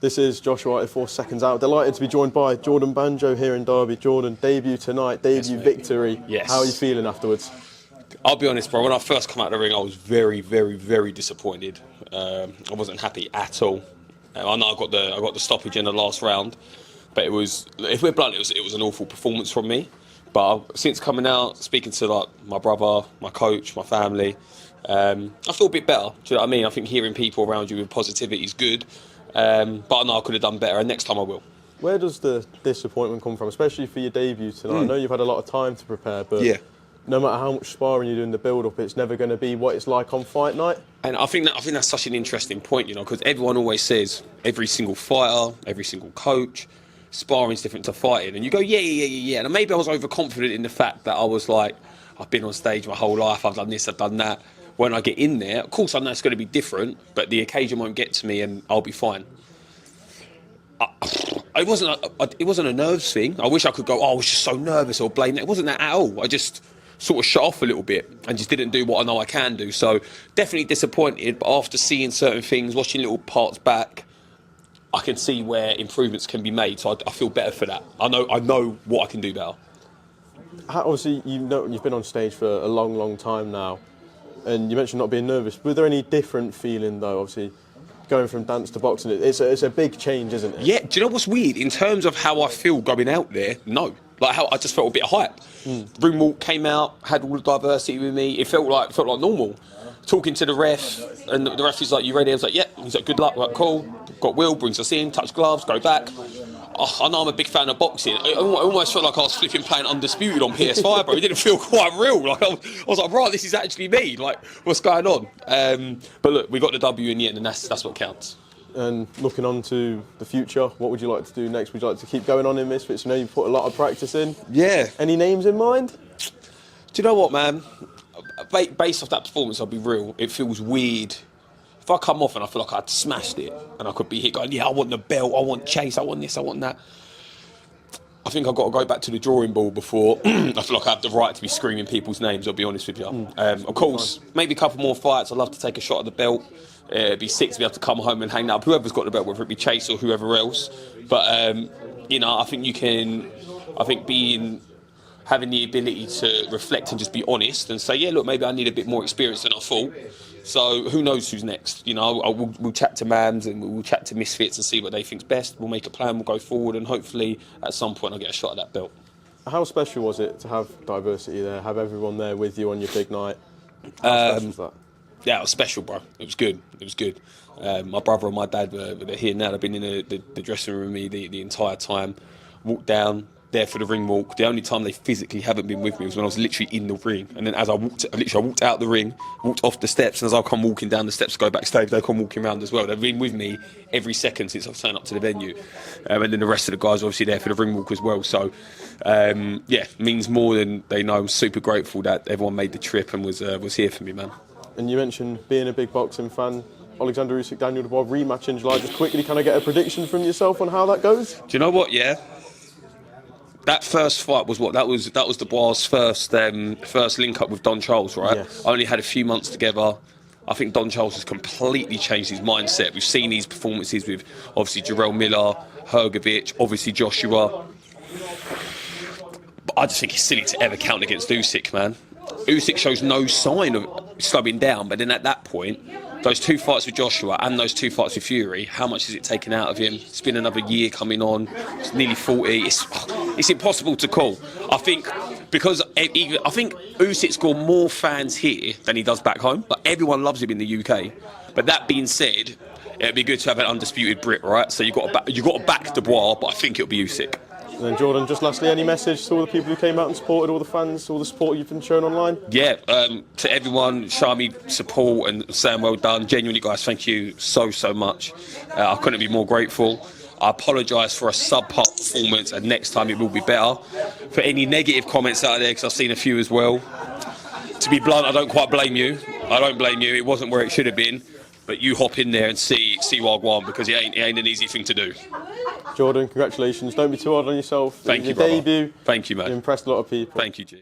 This is Josh Hart, 4 seconds out. Delighted to be joined by Jordan Banjo here in Derby. Jordan, debut tonight, debut victory. Yes. How are you feeling afterwards? I'll be honest, bro. When I first come out of the ring, I was very, very, very disappointed. I wasn't happy at all. I know I got the stoppage in the last round, but it was, if we're blunt, it was an awful performance from me. But since coming out, speaking to like my brother, my coach, my family, I feel a bit better. Do you know what I mean? I think hearing people around you with positivity is good. But I know I could have done better, and next time I will. Where does the disappointment come from, especially for your debut tonight? I know you've had a lot of time to prepare, but no matter how much sparring you do in the build-up, it's never going to be what it's like on fight night. And I think that's such an interesting point, you know, because everyone always says every single fighter, every single coach, sparring's different to fighting, and you go, yeah. And maybe I was overconfident in the fact that I was like, I've been on stage my whole life, I've done this, I've done that. When I get in there, of course I know it's going to be different, but the occasion won't get to me and I'll be fine. It wasn't a nerves thing. I wish I could go, I was just so nervous or blame it. It wasn't that at all. I just sort of shut off a little bit and just didn't do what I know I can do. So definitely disappointed, but after seeing certain things, watching little parts back, I can see where improvements can be made. So I feel better for that. I know what I can do better. Obviously, you've been on stage for a long, long time now. And you mentioned not being nervous. Was there any different feeling, though, obviously, going from dance to boxing? It's a big change, isn't it? Yeah, do you know what's weird? In terms of how I feel going out there, no. Like, how I just felt a bit of hype. Ring walk came out, had all the diversity with me. It felt like normal. Talking to the ref, and the ref is like, you ready? I was like, yeah. He's like, good luck, like, cool. Got Will, brings us in, touch gloves, go back. Oh, I know I'm a big fan of boxing. I almost felt like I was flipping playing Undisputed on PS5, bro. It didn't feel quite real. Like I was like, right, this is actually me. Like, what's going on? But look, we got the W in the end, and that's what counts. And looking on to the future, what would you like to do next? Would you like to keep going on in Misfits? I know you've put a lot of practice in. Yeah. Any names in mind? Do you know what, man? Based off that performance, I'll be real. It feels weird. If I come off and I feel like I'd smashed it and I could be hit going, yeah, I want the belt, I want chase, I want this, I want that. I think I've got to go back to the drawing board before I feel like I have the right to be screaming people's names, I'll be honest with you. Of course, maybe a couple more fights. I'd love to take a shot at the belt. It'd be sick to be able to come home and hang out. Whoever's got the belt, whether it be Chase or whoever else. But, you know, I think having the ability to reflect and just be honest and say, yeah, look, maybe I need a bit more experience than I thought. So who knows who's next? You know, we'll chat to Mams and we'll chat to Misfits and see what they think's best. We'll make a plan, we'll go forward, and hopefully at some point I'll get a shot at that belt. How special was it to have diversity there, have everyone there with you on your big night? How special was that? Yeah, it was special, bro. It was good. It was good. My brother and my dad were here now. They've been in the dressing room with me the entire time. Walked down there for the ring walk. The only time they physically haven't been with me was when I was literally in the ring. And then as I walked out the ring, walked off the steps, and as I come walking down the steps to go backstage, they come walking around as well. They've been with me every second since I've turned up to the venue. And then the rest of the guys are obviously there for the ring walk as well. So, yeah, means more than they know. I'm super grateful that everyone made the trip and was here for me, man. And you mentioned being a big boxing fan. Oleksnadr Usyk, Daniel Dubois rematch in July. Just quickly, can I get a prediction from yourself on how that goes? Do you know what? Yeah. That first fight was what? That was Dubois' first link up with Don Charles, right? Yes. I only had a few months together. I think Don Charles has completely changed his mindset. We've seen these performances with obviously Jarrell Miller, Hrgovic, obviously Joshua. But I just think it's silly to ever count against Usyk, man. Usyk shows no sign of slowing down, but then at that point, those two fights with Joshua and those two fights with Fury, how much is it taken out of him? It's been another year coming on. It's nearly 40. It's impossible to call. I think Usyk's got more fans here than he does back home. Like, everyone loves him in the UK. But that being said, it'd be good to have an undisputed Brit, right? So you got to back Dubois, but I think it'll be Usyk. And then Jordan, just lastly, any message to all the people who came out and supported, all the fans, all the support you've been shown online? Yeah, to everyone, show me support and saying well done. Genuinely, guys, thank you so much. I couldn't be more grateful. I apologise for a subpar performance, and next time it will be better. For any negative comments out there, because I've seen a few as well. To be blunt, I don't quite blame you. I don't blame you. It wasn't where it should have been. But you hop in there and see Wagwan, because it ain't an easy thing to do. Jordan, congratulations. Don't be too hard on yourself. Thank you, brother. Debut. Thank you, man. You impressed a lot of people. Thank you, G.